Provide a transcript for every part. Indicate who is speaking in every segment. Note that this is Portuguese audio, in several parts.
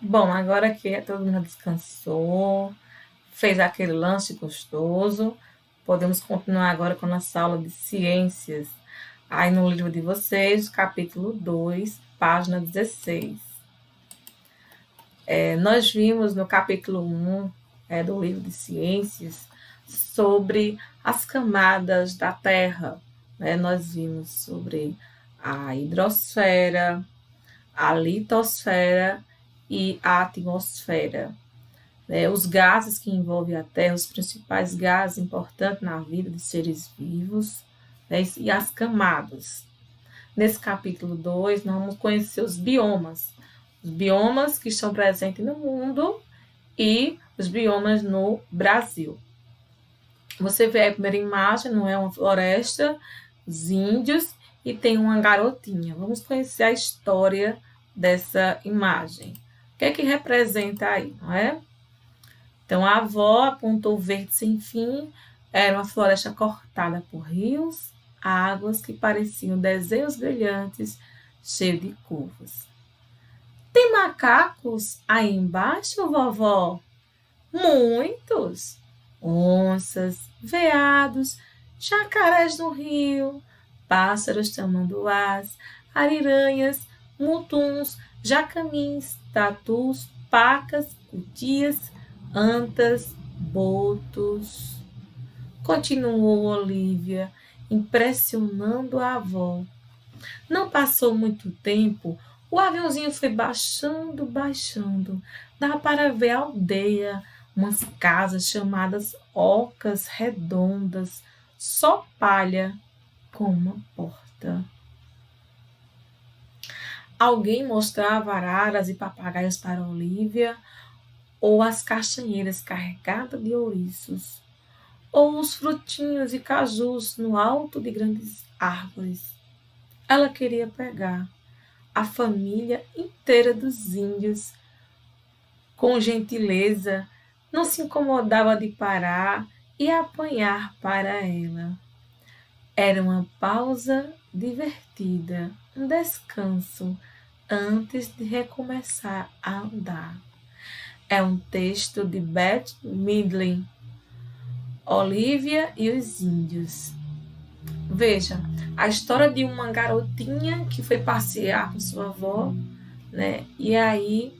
Speaker 1: Bom, agora que todo mundo descansou, fez aquele lanche gostoso, podemos continuar agora com a nossa aula de ciências. Aí no livro de vocês, capítulo 2, página 16. Nós vimos no capítulo 1 do livro de ciências sobre as camadas da Terra. Nós vimos sobre a hidrosfera, a litosfera e a atmosfera. Os gases que envolvem a Terra, os principais gases importantes na vida de seres vivos, e as camadas. Nesse capítulo 2, nós vamos conhecer os biomas que estão presentes no mundo e os biomas no Brasil. Você vê a primeira imagem, não é uma floresta, os índios e tem uma garotinha. Vamos conhecer a história dessa imagem. O que é que representa aí, não é? Então, a avó apontou o verde sem fim, era uma floresta cortada por rios, águas que pareciam desenhos brilhantes, cheios de curvas. Tem macacos aí embaixo, vovó? Muitos! Onças, veados, jacarés no rio, pássaros tamanduás, ariranhas, mutuns, jacamins, tatus, pacas, cutias, antas, botos. Continuou Olivia, impressionando a avó. Não passou muito tempo, o aviãozinho foi baixando. Dá para ver a aldeia, umas casas chamadas ocas redondas, só palha com uma porta. Alguém mostrava araras e papagaios para Olivia, ou as castanheiras carregadas de ouriços, ou os frutinhos e cajus no alto de grandes árvores. Ela queria pegar a família inteira dos índios com gentileza, não se incomodava de parar e apanhar para ela. Era uma pausa divertida, um descanso antes de recomeçar a andar. É um texto de Bette Midler, Olivia e os Índios. Veja, a história de uma garotinha que foi passear com sua avó, e aí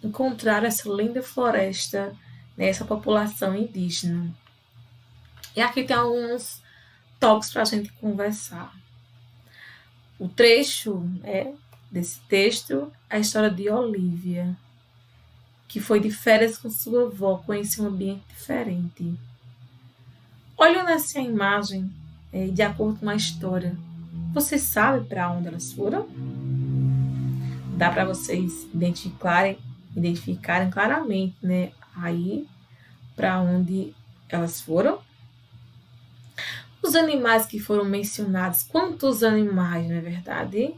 Speaker 1: encontraram essa linda floresta, essa população indígena. E aqui tem alguns tópicos para a gente conversar. O trecho desse texto é a história de Olivia, que foi de férias com sua avó, conheceu um ambiente diferente. Olhando assim a imagem, de acordo com a história, você sabe para onde elas foram? Dá para vocês identificarem claramente, aí para onde elas foram? Os animais que foram mencionados, quantos animais, não é verdade?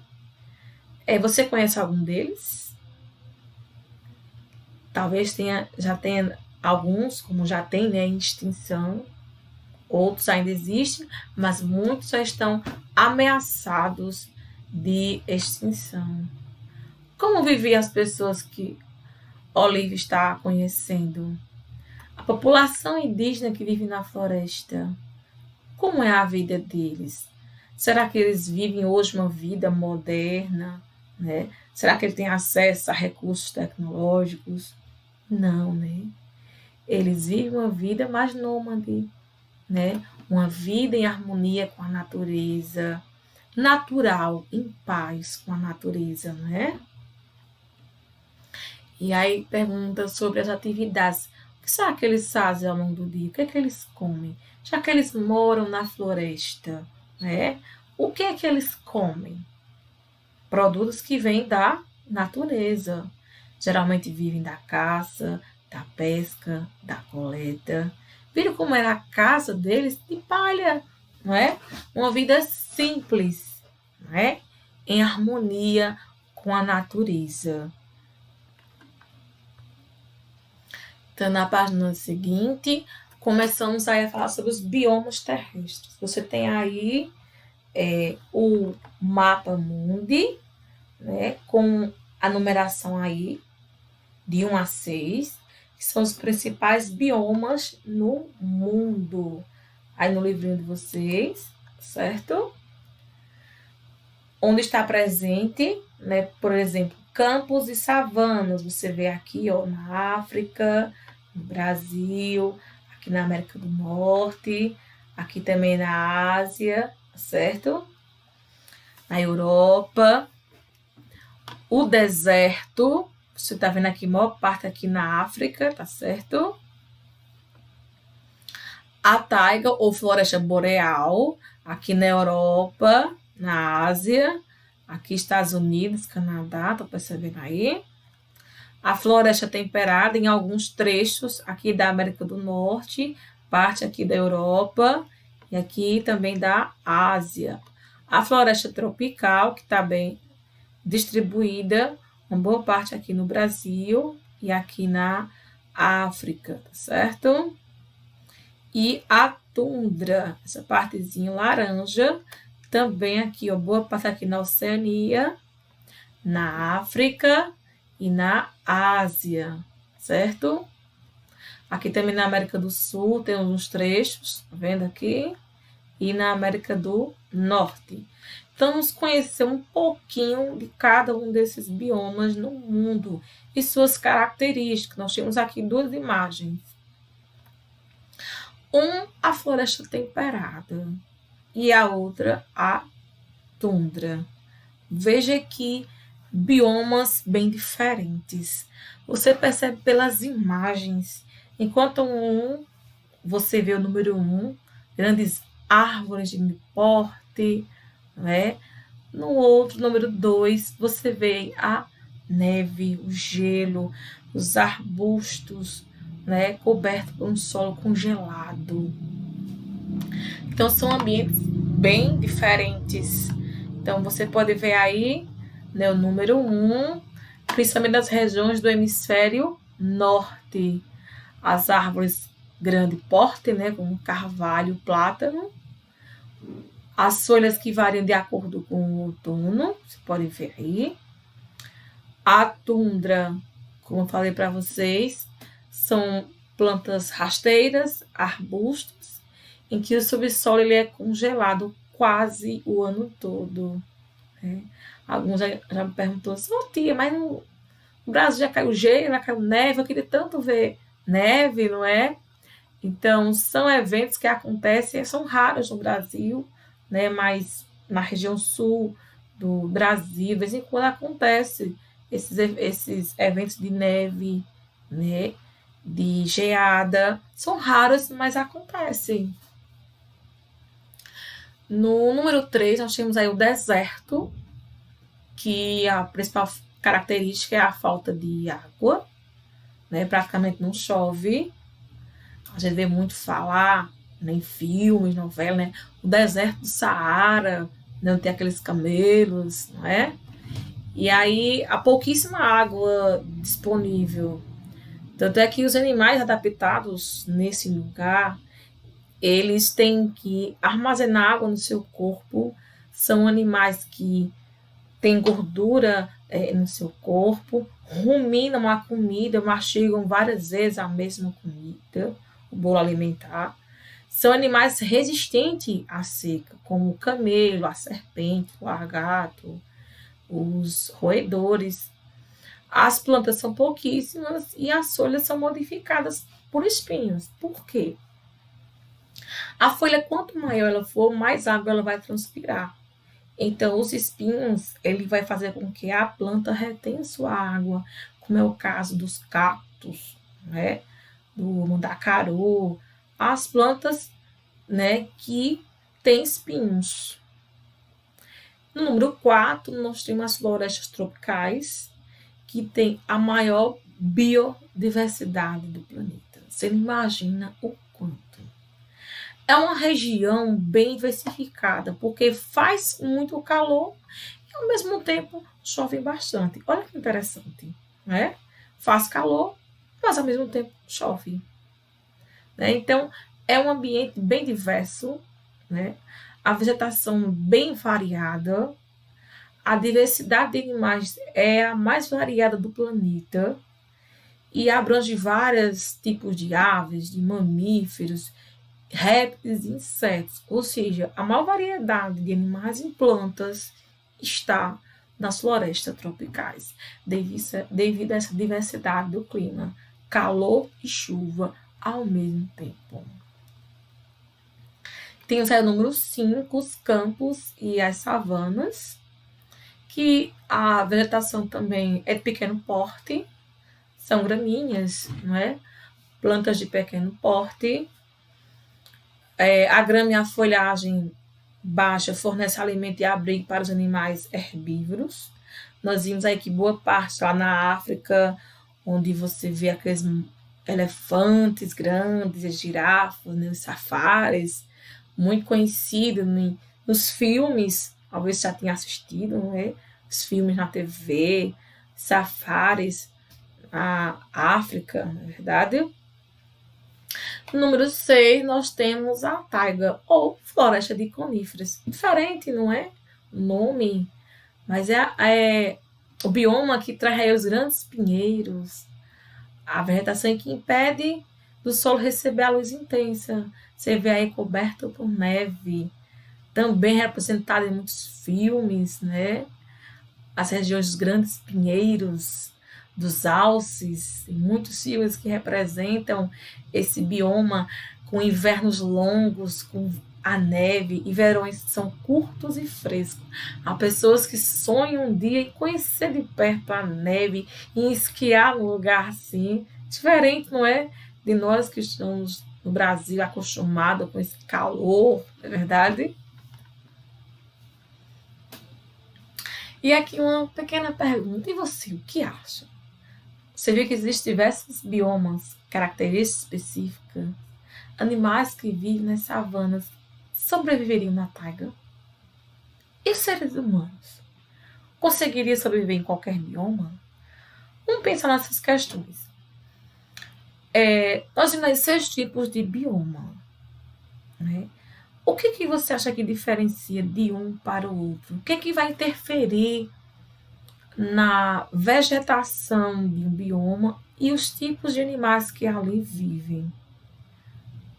Speaker 1: Você conhece algum deles? Talvez já tenha alguns, como já tem, em extinção. Outros ainda existem, mas muitos já estão ameaçados de extinção. Como viviam as pessoas que Olivia está conhecendo? A população indígena que vive na floresta, como é a vida deles? Será que eles vivem hoje uma vida moderna? Será que eles têm acesso a recursos tecnológicos? Não, Eles vivem uma vida mais nômade, Uma vida em harmonia com a natureza, natural, em paz com a natureza, E aí pergunta sobre as atividades. O que será que eles fazem ao longo do dia? O que é que eles comem? Já que eles moram na floresta, O que é que eles comem? Produtos que vêm da natureza. Geralmente vivem da caça, da pesca, da coleta. Viram como era a casa deles? De palha, Uma vida simples, Em harmonia com a natureza. Então, na página seguinte, começamos aí a falar sobre os biomas terrestres. Você tem aí o mapa mundi, com a numeração aí de 1 a 6, que são os principais biomas no mundo. Aí no livrinho de vocês, certo? Onde está presente, né? Por exemplo, campos e savanas. Você vê aqui, ó, na África, no Brasil, aqui na América do Norte, aqui também na Ásia, certo? Na Europa. O deserto, você está vendo aqui, maior parte aqui na África, tá certo? A taiga ou floresta boreal, aqui na Europa, na Ásia, aqui Estados Unidos, Canadá, tá percebendo aí? A floresta temperada em alguns trechos aqui da América do Norte, parte aqui da Europa e aqui também da Ásia. A floresta tropical, que está bem distribuída, uma boa parte aqui no Brasil e aqui na África, tá certo? E a tundra, essa partezinha laranja, também aqui, ó, boa parte aqui na Oceania, na África e na Ásia, certo? Aqui também na América do Sul tem uns trechos, tá vendo aqui? E na América do Norte. Então, vamos conhecer um pouquinho de cada um desses biomas no mundo e suas características. Nós temos aqui duas imagens. A floresta temperada e a outra, a tundra. Veja que biomas bem diferentes. Você percebe pelas imagens. Enquanto você vê o número 1, grandes árvores de porte, né? No outro, número 2, você vê a neve, o gelo, os arbustos, né? Coberto por um solo congelado. Então, são ambientes bem diferentes. Então, você pode ver aí, né, o número 1, principalmente das regiões do hemisfério norte. As árvores grande porte, né, como carvalho, plátano. As folhas que variam de acordo com o outono, você pode ver aí. A tundra, como eu falei para vocês, são plantas rasteiras, arbustos, em que o subsolo ele é congelado quase o ano todo. Né? Alguns já me perguntou assim, tia, mas no Brasil já caiu gelo, já caiu neve, eu queria tanto ver neve, não é? Então, são eventos que acontecem, são raros no Brasil, né? Mas na região sul do Brasil, de vez em quando acontece esses eventos de neve, né? De geada. São raros, mas acontecem. No número 3, nós temos aí o deserto, que a principal característica é a falta de água, né? Praticamente não chove. A gente vê muito falar, né, em filmes, novelas, né? O deserto do Saara, não tem aqueles camelos, não é? E aí, há pouquíssima água disponível. Tanto é que os animais adaptados nesse lugar, eles têm que armazenar água no seu corpo. São animais que têm gordura no seu corpo, ruminam a comida, mastigam várias vezes a mesma comida, o bolo alimentar. São animais resistentes à seca, como o camelo, a serpente, o lagarto, os roedores. As plantas são pouquíssimas e as folhas são modificadas por espinhos. Por quê? A folha, quanto maior ela for, mais água ela vai transpirar. Então, os espinhos, ele vai fazer com que a planta retenha sua água, como é o caso dos cactos, né? Do mandacaru, as plantas, né, que têm espinhos. No número 4, nós temos as florestas tropicais, que tem a maior biodiversidade do planeta. Você não imagina o quanto. É uma região bem diversificada, porque faz muito calor e, ao mesmo tempo, chove bastante. Olha que interessante, né? Faz calor, mas, ao mesmo tempo, chove. Né? Então, é um ambiente bem diverso, né? A vegetação bem variada, a diversidade de animais é a mais variada do planeta e abrange vários tipos de aves, de mamíferos, répteis e insetos. Ou seja, a maior variedade de animais e plantas está nas florestas tropicais, devido a essa diversidade do clima, calor e chuva ao mesmo tempo. Tem o número 5, os campos e as savanas, que a vegetação também é de pequeno porte, são gramíneas, não é? Plantas de pequeno porte. A grama e a folhagem baixa fornece alimento e abrigo para os animais herbívoros. Nós vimos aí que boa parte lá na África, onde você vê aqueles elefantes grandes, girafas, né, os safaris, muito conhecido nos filmes, talvez já tenha assistido, né? Os filmes na TV, safaris, a África, na verdade. Número 6, nós temos a taiga, ou floresta de coníferas. Diferente, não é? O nome, mas é o bioma que traz aí os grandes pinheiros, a vegetação que impede do solo receber a luz intensa. Você vê aí coberto por neve, também representado em muitos filmes, né? As regiões dos grandes pinheiros, dos alces, muitos filmes que representam esse bioma com invernos longos, com a neve e verões que são curtos e frescos. Há pessoas que sonham um dia em conhecer de perto a neve e esquiar num lugar assim, diferente, não é? De nós que estamos no Brasil acostumados com esse calor, não é verdade? E aqui uma pequena pergunta, e você, o que acha? Você viu que existem diversos biomas, características específicas, animais que vivem nas savanas sobreviveriam na taiga? E os seres humanos? Conseguiriam sobreviver em qualquer bioma? Vamos pensar nessas questões. Nós temos 6 tipos de bioma, né? O que você acha que diferencia de um para o outro? O que vai interferir na vegetação de um bioma e os tipos de animais que ali vivem?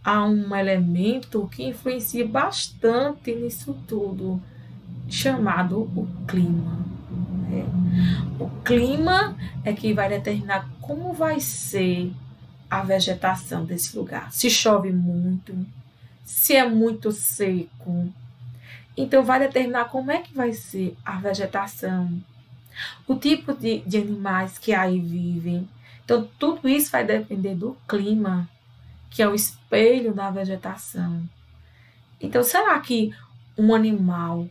Speaker 1: Há um elemento que influencia bastante nisso tudo, chamado o clima. Né? O clima é que vai determinar como vai ser a vegetação desse lugar. Se chove muito, se é muito seco. Então, vai determinar como é que vai ser a vegetação, o tipo de animais que aí vivem. Então, tudo isso vai depender do clima, que é o espelho da vegetação. Então, será que um animal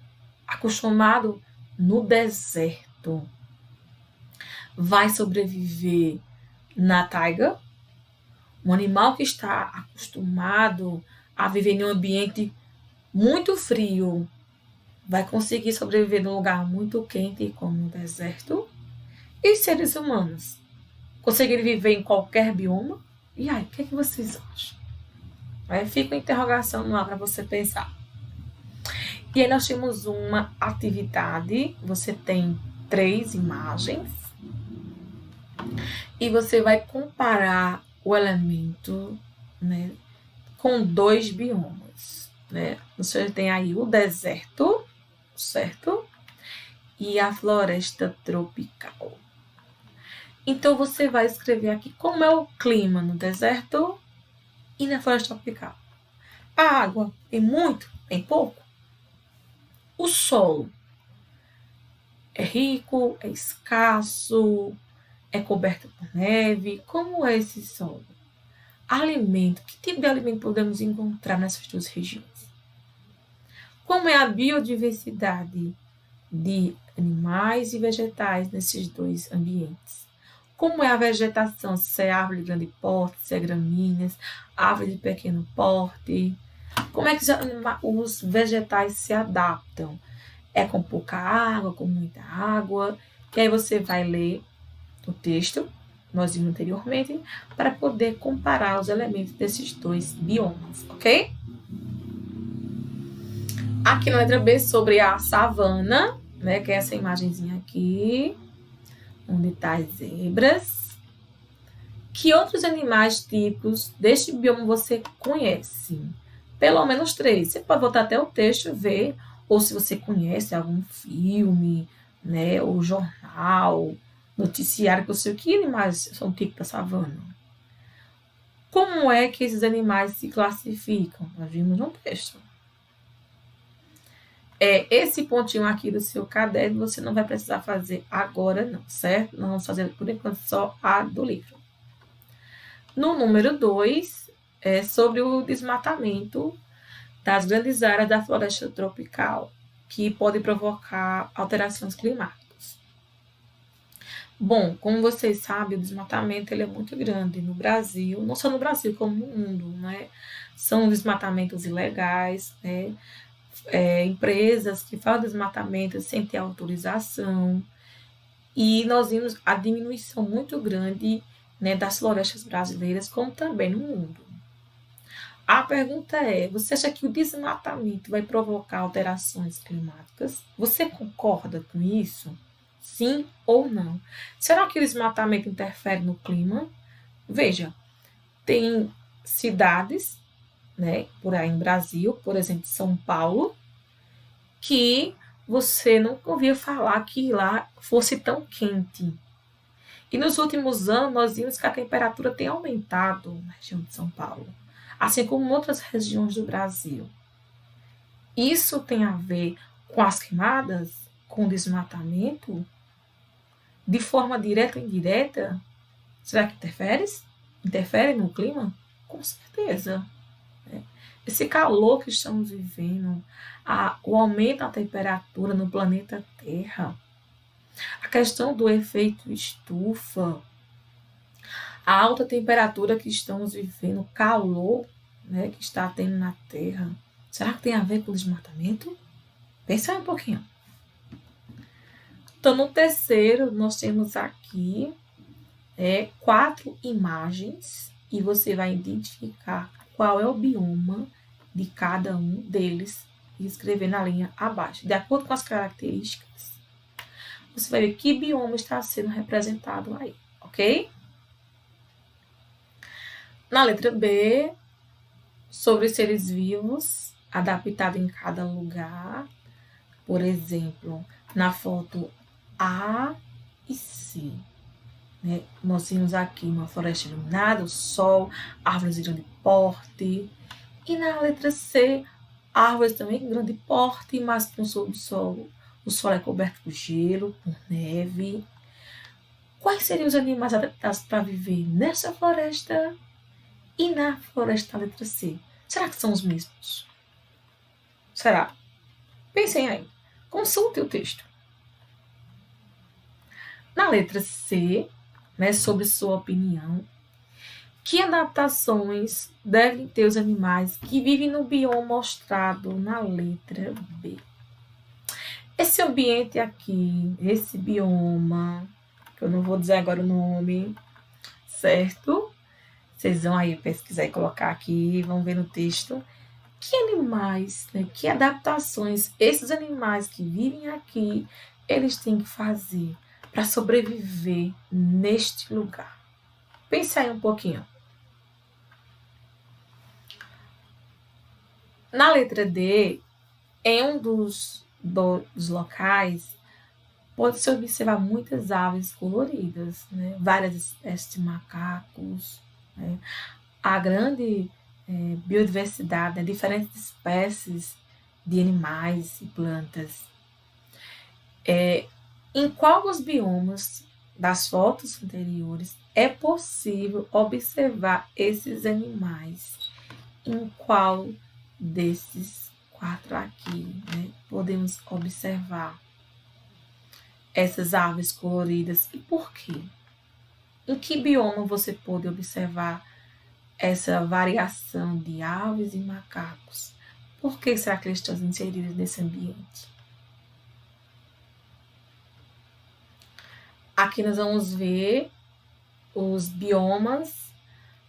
Speaker 1: acostumado no deserto vai sobreviver na taiga? Um animal que está acostumado a viver em um ambiente muito frio vai conseguir sobreviver num lugar muito quente como o deserto? E os seres humanos? Conseguirem viver em qualquer bioma? E aí, o que vocês acham? Fica uma interrogação lá para você pensar. E aí nós temos uma atividade, você tem 3 imagens e você vai comparar o elemento, né, com 2 biomas, né? Você tem aí o deserto, certo? E a floresta tropical. Então, você vai escrever aqui como é o clima no deserto e na floresta tropical. A água tem muito, tem pouco? O solo é rico, é escasso, é coberto por neve? Como é esse solo? Alimento, que tipo de alimento podemos encontrar nessas 2 regiões? Como é a biodiversidade de animais e vegetais nesses 2 ambientes? Como é a vegetação, se é árvore de grande porte, se é gramíneas, árvore de pequeno porte? Como é que os vegetais se adaptam? É com pouca água, com muita água? E aí você vai ler o texto, nós vimos anteriormente, para poder comparar os elementos desses 2 biomas, ok? Aqui na letra B, sobre a savana, né, que é essa imagenzinha aqui, onde tá as zebras. Que outros animais típicos deste bioma você conhece? Pelo menos 3. Você pode voltar até o texto e ver, ou se você conhece algum filme, né, ou jornal, noticiário, que eu sei que animais são típicos da savana. Como é que esses animais se classificam? Nós vimos no texto. Esse pontinho aqui do seu caderno você não vai precisar fazer agora não, certo? Nós vamos fazer por enquanto só a do livro. No número 2, é sobre o desmatamento das grandes áreas da floresta tropical, que pode provocar alterações climáticas. Bom, como vocês sabem, o desmatamento ele é muito grande no Brasil, não só no Brasil, como no mundo, né? São desmatamentos ilegais, né? Empresas que fazem desmatamento sem ter autorização, e nós vimos a diminuição muito grande, né, das florestas brasileiras, como também no mundo. A pergunta é: você acha que o desmatamento vai provocar alterações climáticas? Você concorda com isso? Sim ou não? Será que o desmatamento interfere no clima? Veja, tem cidades, né, por aí no Brasil, por exemplo, São Paulo, que você nunca ouviu falar que lá fosse tão quente. E nos últimos anos, nós vimos que a temperatura tem aumentado na região de São Paulo, assim como em outras regiões do Brasil. Isso tem a ver com as queimadas, com o desmatamento, de forma direta ou indireta? Será que interfere? Interfere no clima? Com certeza. Esse calor que estamos vivendo, o aumento da temperatura no planeta Terra, a questão do efeito estufa, a alta temperatura que estamos vivendo, o calor, né, que está tendo na Terra, será que tem a ver com o desmatamento? Pensa aí um pouquinho. Então, no terceiro, nós temos aqui 4 imagens e você vai identificar qual é o bioma de cada um deles e escrever na linha abaixo. De acordo com as características, você vai ver que bioma está sendo representado aí, ok? Na letra B, sobre seres vivos, adaptado em cada lugar. Por exemplo, na foto A e C. Né? Nós temos aqui uma floresta iluminada, o sol, árvores de grande porte. E na letra C, árvores também de grande porte, mas com sob o sol. O solo é coberto por gelo, por neve. Quais seriam os animais adaptados para viver nessa floresta e na floresta da letra C? Será que são os mesmos? Será? Pensem aí. Consulte o texto. Na letra C, né, sobre sua opinião, que adaptações devem ter os animais que vivem no bioma mostrado na letra B? Esse ambiente aqui, esse bioma, que eu não vou dizer agora o nome, certo? Vocês vão aí pesquisar e colocar aqui, vão ver no texto. Que animais, né, que adaptações esses animais que vivem aqui, eles têm que fazer para sobreviver neste lugar? Pense aí um pouquinho. Na letra D, em um dos locais, pode-se observar muitas aves coloridas, né? Várias espécies de macacos, né? A grande biodiversidade, né? Diferentes espécies de animais e plantas. Em qual dos biomas das fotos anteriores é possível observar esses animais? Em qual desses 4 aqui, né, podemos observar essas aves coloridas e por quê? Em que bioma você pode observar essa variação de aves e macacos? Por que será que eles estão inseridos nesse ambiente? Aqui nós vamos ver os biomas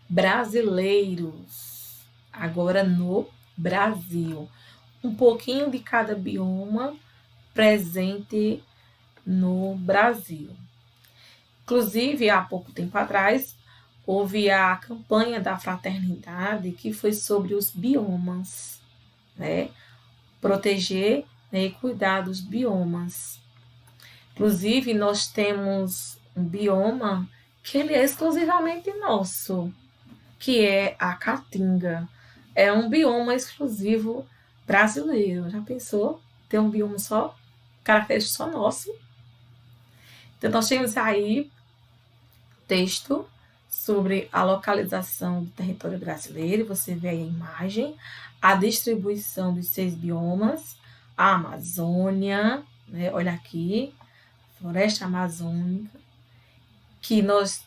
Speaker 1: brasileiros, agora no Brasil. Um pouquinho de cada bioma presente no Brasil. Inclusive, há pouco tempo atrás, houve a campanha da fraternidade, que foi sobre os biomas, né? Proteger, né, e cuidar dos biomas. Inclusive, nós temos um bioma que ele é exclusivamente nosso, que é a Caatinga. É um bioma exclusivo brasileiro. Já pensou? Ter um bioma só, característico só nosso? Então, nós temos aí texto sobre a localização do território brasileiro. Você vê aí a imagem, a distribuição dos 6 biomas, a Amazônia, né? Olha aqui, floresta amazônica, que nós,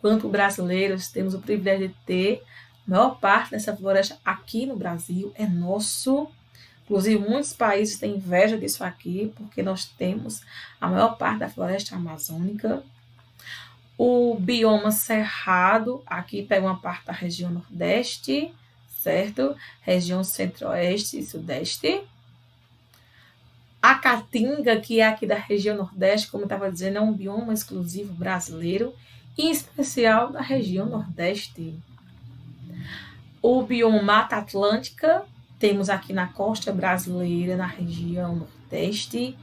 Speaker 1: quanto brasileiros, temos o privilégio de ter. A maior parte dessa floresta aqui no Brasil é nosso. Inclusive, muitos países têm inveja disso aqui, porque nós temos a maior parte da floresta amazônica. O bioma cerrado, aqui pega uma parte da região nordeste, certo? Região centro-oeste e sudeste. A Caatinga, que é aqui da região nordeste, como eu estava dizendo, é um bioma exclusivo brasileiro, em especial da região nordeste. O bioma Mata Atlântica, temos aqui na costa brasileira, na região nordeste,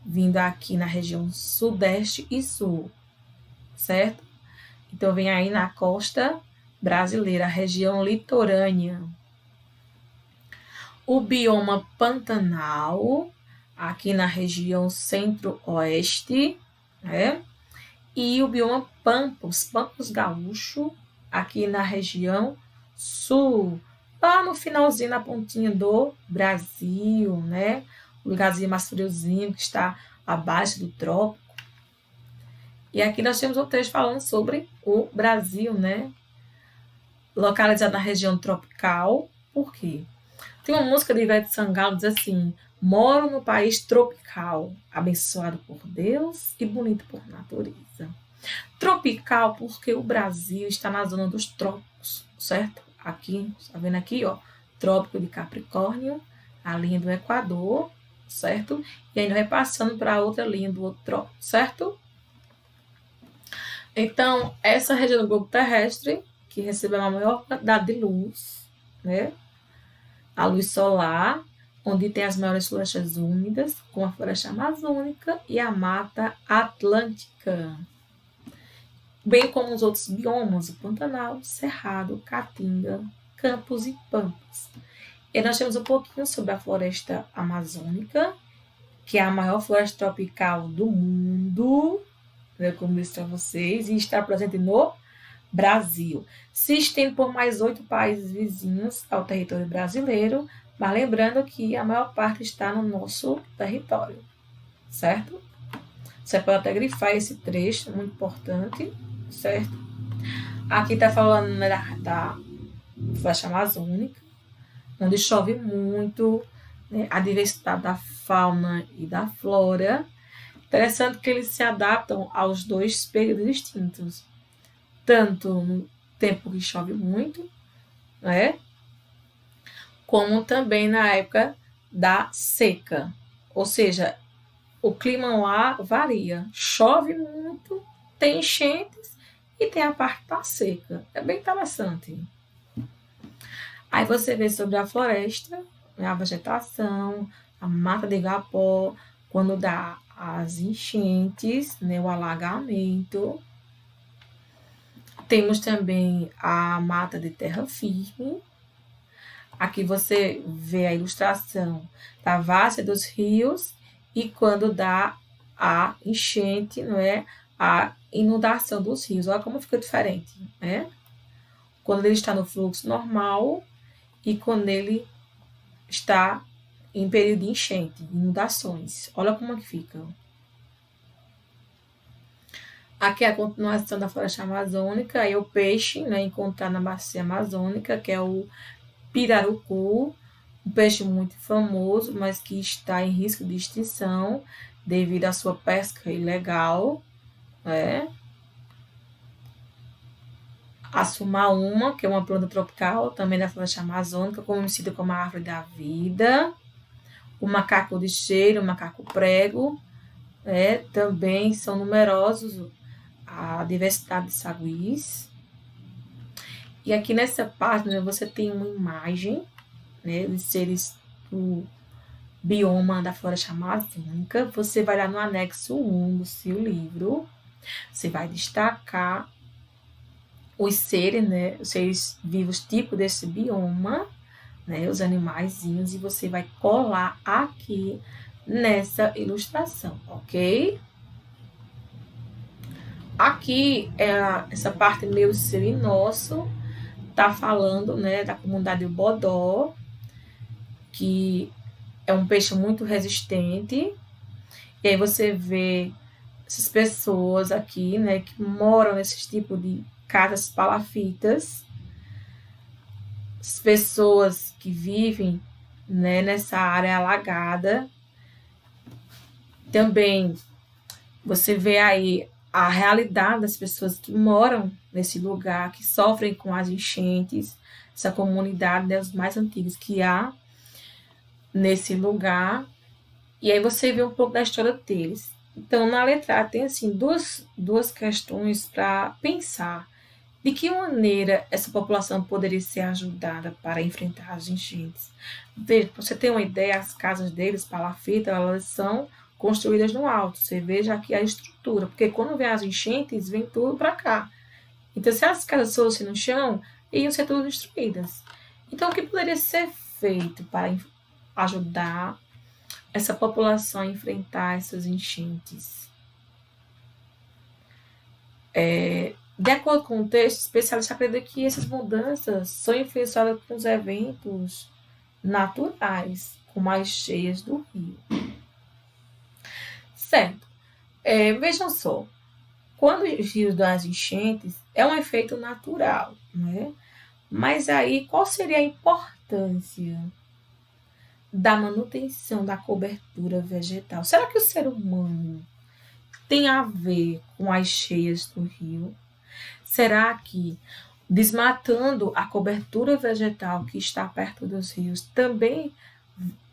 Speaker 1: vindo aqui na região sudeste e sul, certo? Então, vem aí na costa brasileira, a região litorânea. O bioma Pantanal, aqui na região centro-oeste, né? E o bioma Pampas Gaúcho, aqui na região sul, lá no finalzinho, na pontinha do Brasil, né? O lugarzinho mais friozinho, que está abaixo do trópico. E aqui nós temos um texto falando sobre o Brasil, né? Localizado na região tropical. Por quê? Tem uma música de Ivete Sangalo que diz assim: moro no país tropical, abençoado por Deus e bonito por natureza. Tropical porque o Brasil está na zona dos trópicos, certo? Aqui, está vendo aqui, ó, Trópico de Capricórnio, a linha do Equador, certo? E ainda vai passando para outra linha do outro trópico, certo? Então, essa região do globo terrestre, que recebe a maior quantidade de luz, né? A luz solar, onde tem as maiores florestas úmidas, como a floresta amazônica e a Mata Atlântica, bem como os outros biomas, o Pantanal, Cerrado, Caatinga, Campos e Pampas. E nós temos um pouquinho sobre a floresta amazônica, que é a maior floresta tropical do mundo, né, como disse para vocês, e está presente no Brasil. Se estende por mais 8 países vizinhos ao território brasileiro, mas lembrando que a maior parte está no nosso território, certo? Você pode até grifar esse trecho, muito importante, certo? Aqui está falando, né, da floresta amazônica, onde chove muito, né, a diversidade da fauna e da flora. Interessante que eles se adaptam aos 2 períodos distintos, tanto no tempo que chove muito, né, como também na época da seca. Ou seja, o clima lá varia. Chove muito, tem enchentes e tem a parte da seca. É bem interessante. Aí você vê sobre a floresta, né, a vegetação, a mata de igapó, quando dá as enchentes, né, o alagamento. Temos também a mata de terra firme. Aqui você vê a ilustração da várzea dos rios e quando dá a enchente, não é? A inundação dos rios. Olha como fica diferente, né? Quando ele está no fluxo normal e quando ele está em período de enchente, inundações. Olha como que fica. Aqui é a continuação da floresta amazônica, aí o peixe, né, encontrado na bacia amazônica, que é o pirarucu, um peixe muito famoso, mas que está em risco de extinção devido à sua pesca ilegal, né? A sumaúma, que é uma planta tropical, também da floresta amazônica, conhecida como a árvore da vida. O macaco de cheiro, o macaco prego, também são numerosos a diversidade de saguis. E aqui nessa página você tem uma imagem, né, dos seres do bioma da floresta amazônica. Você vai lá no anexo 1 do seu livro, você vai destacar os seres, né, os seres vivos tipo desse bioma, né, os animaizinhos, e você vai colar aqui nessa ilustração, ok? Aqui, essa parte meu, seu e nosso, tá falando, né, da comunidade Bodó, que é um peixe muito resistente. E aí você vê essas pessoas aqui, né, que moram nesses tipos de casas palafitas, as pessoas que vivem, né, nessa área alagada. Também você vê aí a realidade das pessoas que moram nesse lugar, que sofrem com as enchentes, essa comunidade, né, os mais antigos que há nesse lugar. E aí você vê um pouco da história deles. Então, na letra A tem assim duas questões para pensar. De que maneira essa população poderia ser ajudada para enfrentar as enchentes? Veja, para você ter uma ideia, as casas deles, palafitas, elas são construídas no alto. Você veja aqui a estrutura, porque quando vem as enchentes, vem tudo para cá. Então, se as casas fossem no chão, iam ser todas destruídas. Então, o que poderia ser feito para ajudar essa população a enfrentar essas enchentes? De acordo com o texto, especialistas acreditam que essas mudanças são influenciadas por os eventos naturais, como as cheias do rio. Certo. Vejam só, quando os rios dão as enchentes, é um efeito natural, né? Mas aí, qual seria a importância da manutenção da cobertura vegetal? Será que o ser humano tem a ver com as cheias do rio? Será que desmatando a cobertura vegetal que está perto dos rios também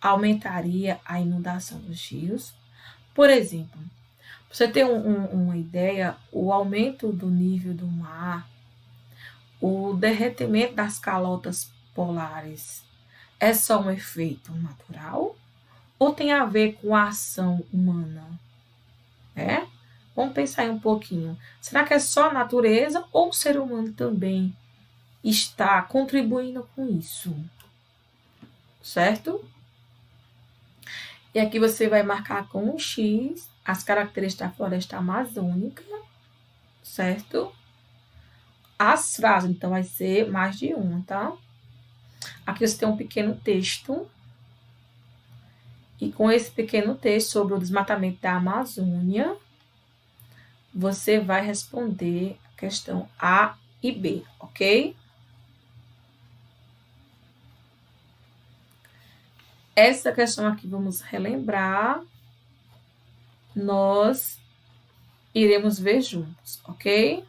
Speaker 1: aumentaria a inundação dos rios? Por exemplo, pra você ter uma ideia, o aumento do nível do mar, o derretimento das calotas polares é só um efeito natural ou tem a ver com a ação humana? Vamos pensar aí um pouquinho. Será que é só a natureza ou o ser humano também está contribuindo com isso? Certo? E aqui você vai marcar com um X as características da floresta amazônica, certo? As frases, então vai ser mais de uma, tá? Aqui você tem um pequeno texto. E com esse pequeno texto sobre o desmatamento da Amazônia, você vai responder a questão A e B, ok? Essa questão aqui, vamos relembrar, nós iremos ver juntos, ok?